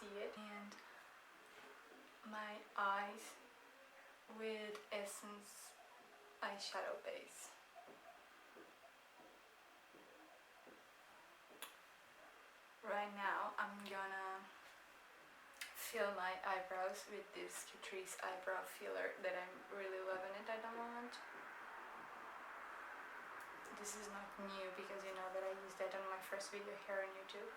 see it. And my eyes with Essence eyeshadow base. Right now I'm gonna fill my eyebrows with this Catrice eyebrow filler that I'm really loving it at the moment. This is not new because you know that I used that on my first video here on YouTube.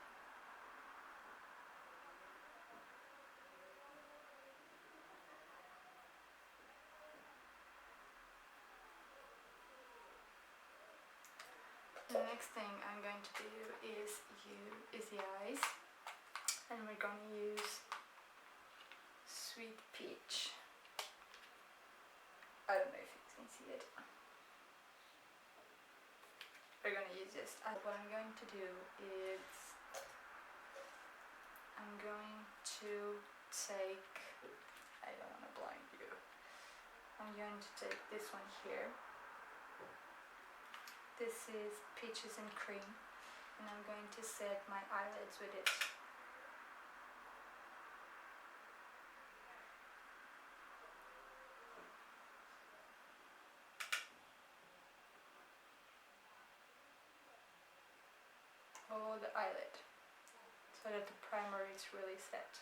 The next thing I'm going to do is the eyes, and we're going to use Sweet Peach. I don't know if you can see it. We're going to use this. What I'm going to do is I'm going to take, I don't want to blind you, I'm going to take this one here. This is Peaches and Cream, and I'm going to set my eyelids with it. Hold the eyelid so that the primer is really set.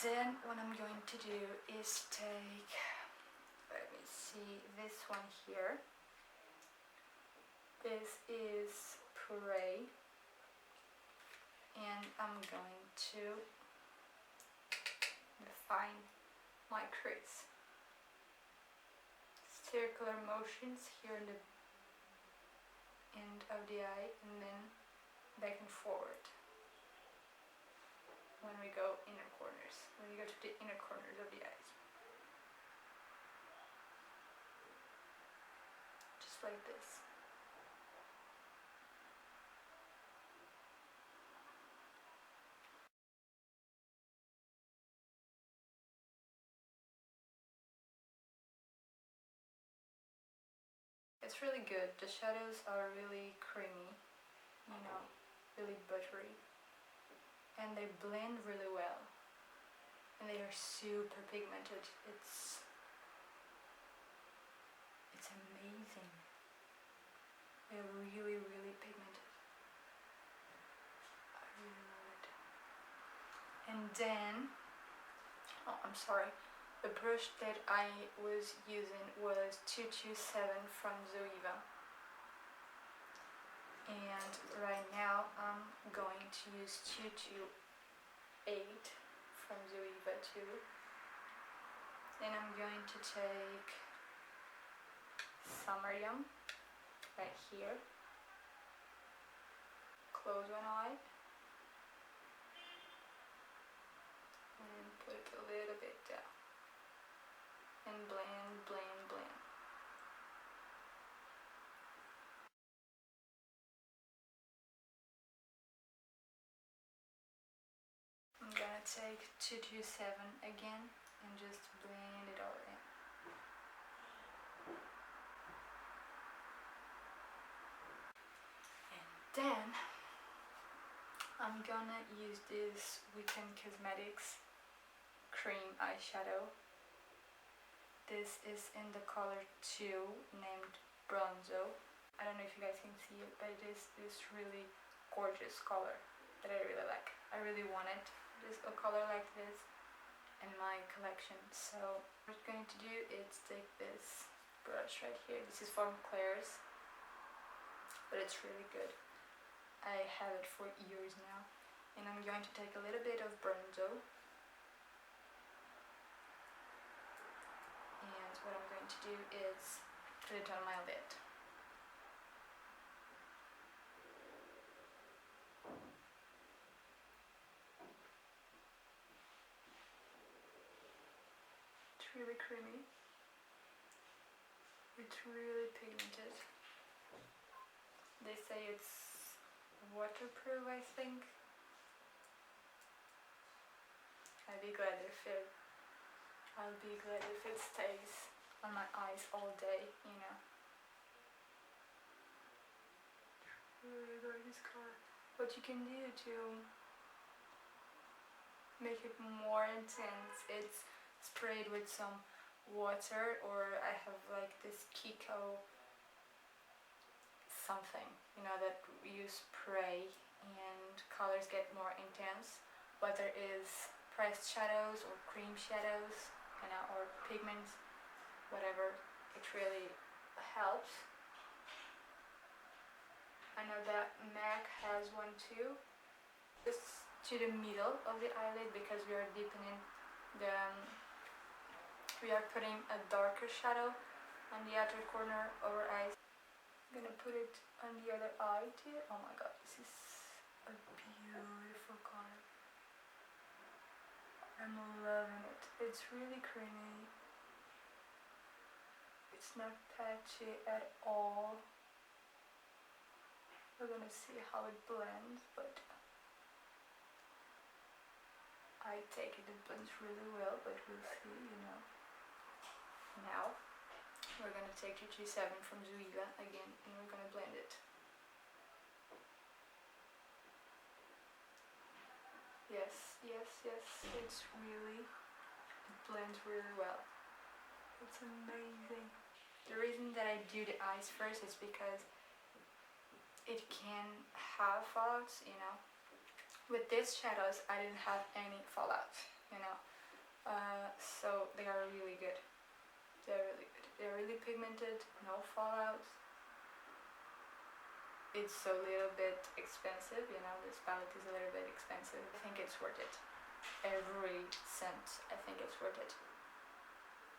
Then what I'm going to do is take, let me see, this one here. This is Puree, and I'm going to define my crease. Circular motions here in the end of the eye, and then back and forward when we go inner corners, when we go to the inner corners of the eyes. Just like this. It's really good. The shadows are really creamy, you know, really buttery, and they blend really well, and they are super pigmented. It's amazing. They're really, really pigmented. I really love it. And then, oh, I'm sorry. The brush that I was using was 227 from Zoeva. And right now I'm going to use 228 from Zoeva too. Then I'm going to take Summer Yum right here. Close one eye. And put it a little bit down. And blend, blend, blend. I'm gonna take 227 again and just blend it all in. And then I'm gonna use this Wycon Cosmetics cream eyeshadow. This is in the color 2, named Bronzo. I don't know if you guys can see it, but it is this really gorgeous color that I really like. I really wanted a color like this in my collection. So what I'm going to do is take this brush right here. This is from Claire's, but it's really good. I have it for years now. And I'm going to take a little bit of Bronzo. And what I'm going to do is put it on my lid. It's really creamy. It's really pigmented. They say it's waterproof, I think. I'll be glad if it stays on my eyes all day, you know. Really gorgeous color. what you can do to make it more intense, it's sprayed with some water, or I have like this Kiko something, you know, that you spray and colors get more intense. Whether is pressed shadows or cream shadows, you know, or pigments, whatever, it really helps. I know that MAC has one too. Just to the middle of the eyelid, because we are deepening the we are putting a darker shadow on the outer corner of our eyes. I'm gonna put it on the other eye too. Oh my god, this is a beautiful color. I'm loving it. It's really creamy. It's not patchy at all. We're gonna see how it blends, but I take it blends really well, but we'll see, you know. Now, we're gonna take the G7 from Wycon again, and we're gonna blend it. Yes, yes, yes, it blends really well. It's amazing. The reason that I do the eyes first is because it can have fallouts, you know. With these shadows, I didn't have any fallouts, you know. So they are really good. They're really good. They're really pigmented, no fallouts. It's a little bit expensive, you know, this palette is a little bit expensive. I think it's worth it. Every cent, I think it's worth it.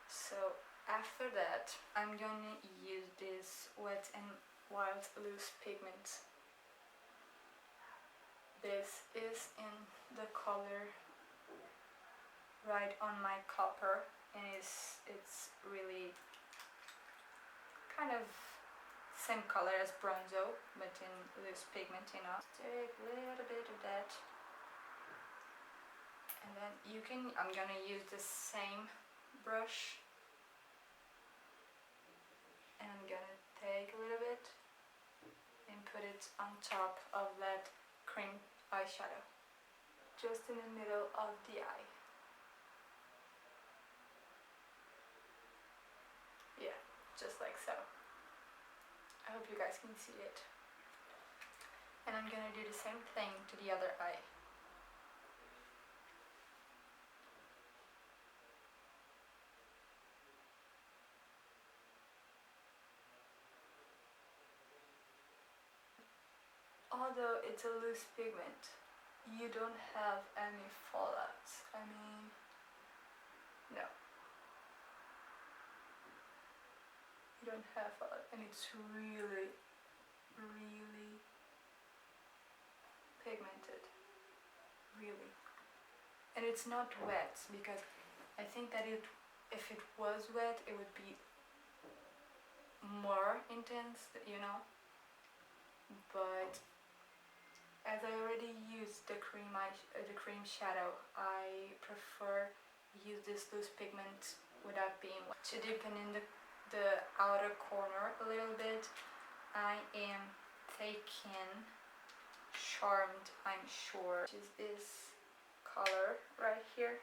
So after that, I'm gonna use this Wet n Wild loose pigment. This is in the color right on my copper, and it's really kind of same color as Bronzo, but in loose pigment, you know. Take a little bit of that, and then I'm gonna use the same brush, and I'm gonna take a little bit and put it on top of that cream eyeshadow, just in the middle of the eye. Yeah, just like so. I hope you guys can see it. And I'm gonna do the same thing to the other eye. Although it's a loose pigment, you don't have any fallouts. I mean, no. You don't have fallout, and it's really, really pigmented. Really. And it's not wet, because I think that if it was wet, it would be more intense, you know. But as I already used the cream shadow, I prefer use this loose pigment without being wet. To deepen in the outer corner a little bit, I am taking Charmed, I'm Sure, which is this color right here.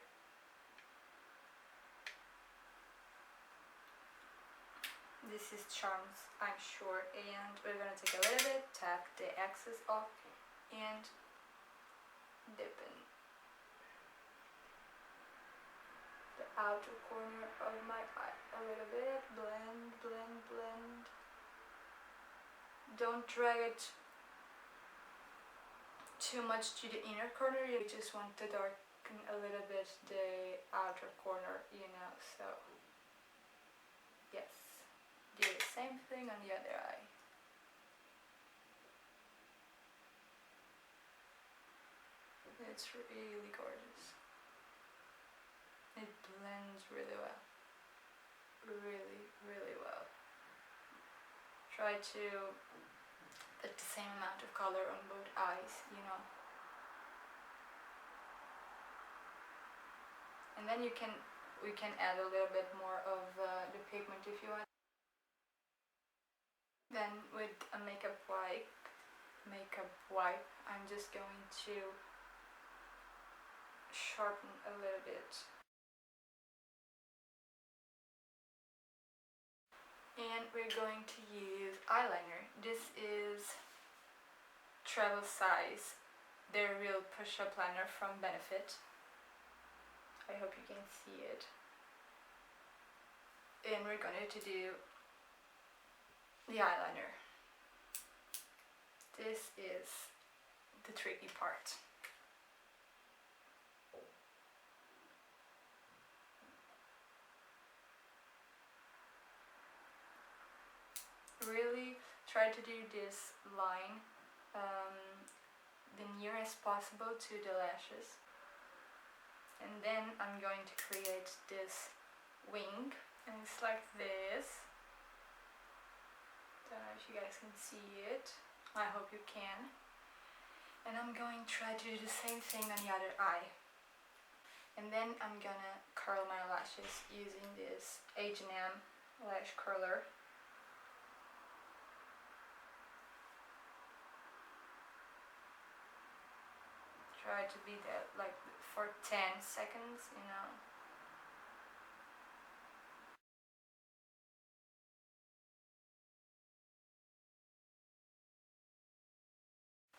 This is Charmed, I'm Sure, and we're gonna take a little bit, tap the excess off, and dip in the outer corner of my eye a little bit. Blend, blend, blend. Don't drag it too much to the inner corner. You just want to darken a little bit the outer corner, you know. So yes, do the same thing on the other eye. It's really gorgeous. It blends really well. Really, really well. Try to put the same amount of color on both eyes, you know. And then we can add a little bit more of the pigment if you want. Then with a makeup wipe, makeup wipe, I'm just going to sharpen a little bit. And we're going to use eyeliner. This is travel size, their real push-up liner from Benefit. I hope you can see it. And we're going to do the eyeliner. This is the tricky part. Really try to do this line the nearest possible to the lashes. And then I'm going to create this wing, and it's like this. Don't know if you guys can see it. I hope you can. And I'm going to try to do the same thing on the other eye. And then I'm gonna curl my lashes using this H&M lash curler. Try to be there like for 10 seconds, you know.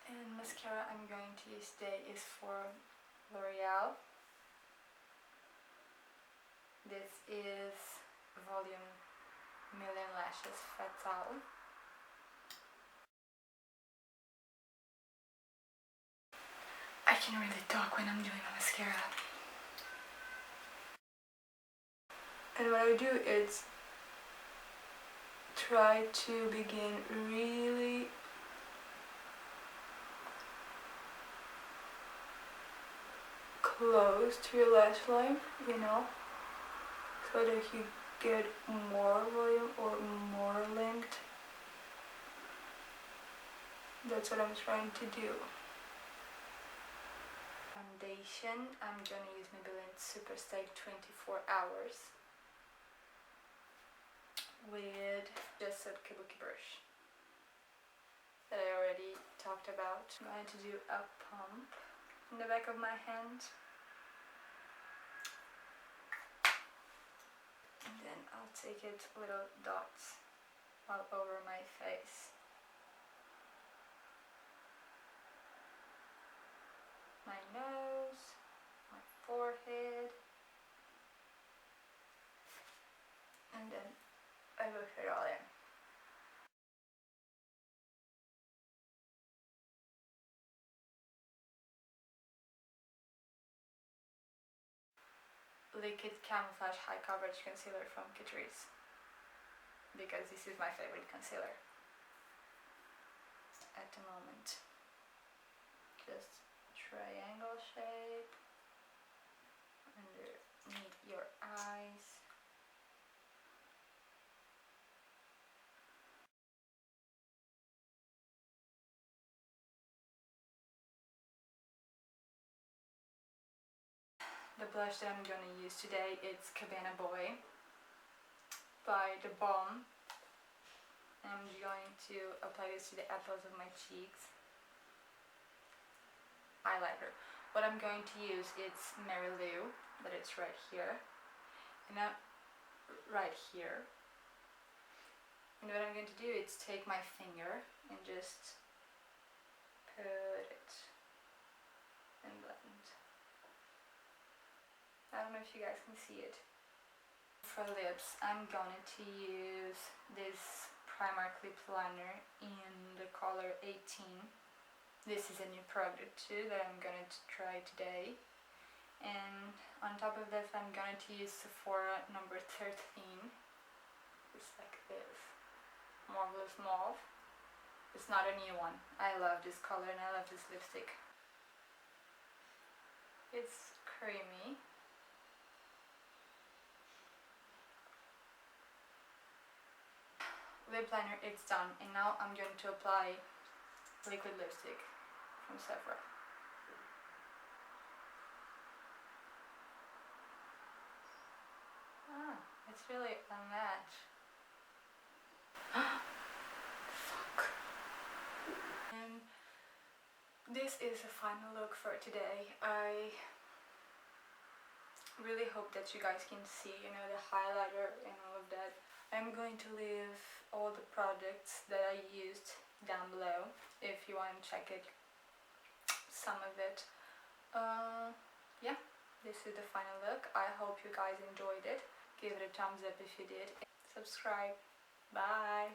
And mascara I'm going to use today is for L'Oreal. This is Volume Million Lashes Fatal. I can really talk when I'm doing my mascara. And what I do is try to begin really close to your lash line, you know, so that you get more volume or more length. That's what I'm trying to do. Foundation, I'm gonna use Maybelline Super Stay 24 Hours with just a kabuki brush that I already talked about. I'm going to do a pump in the back of my hand. And then I'll take it little dots all over my face. My nose, my forehead, and then I will fit it all in. Liquid Camouflage High Coverage Concealer from Catrice, because this is my favorite concealer at the moment. Just triangle shape underneath your eyes. The blush that I'm gonna use today is Cabana Boy by The Balm. I'm going to apply this to the apples of my cheeks. Highlighter. What I'm going to use is Mary Lou, that it's right here, and now right here. And what I'm going to do is take my finger and just put it and blend. I don't know if you guys can see it. For lips, I'm going to use this Primark Lip Liner in the color 18. This is a new product too that I'm going to try today. And on top of this, I'm going to use Sephora number 13. It's like this. Marvelous Mauve. It's not a new one. I love this color and I love this lipstick. It's creamy. Lip liner, it's done, and now I'm going to apply liquid lipstick from Sephora. Ah, it's really a match. Fuck. And this is a final look for today. I really hope that you guys can see, you know, the highlighter and all of that. I'm going to leave all the products that I used down below if you want to check it, some of it. Yeah, this is the final look. I hope you guys enjoyed it. Give it a thumbs up if you did. Subscribe. Bye.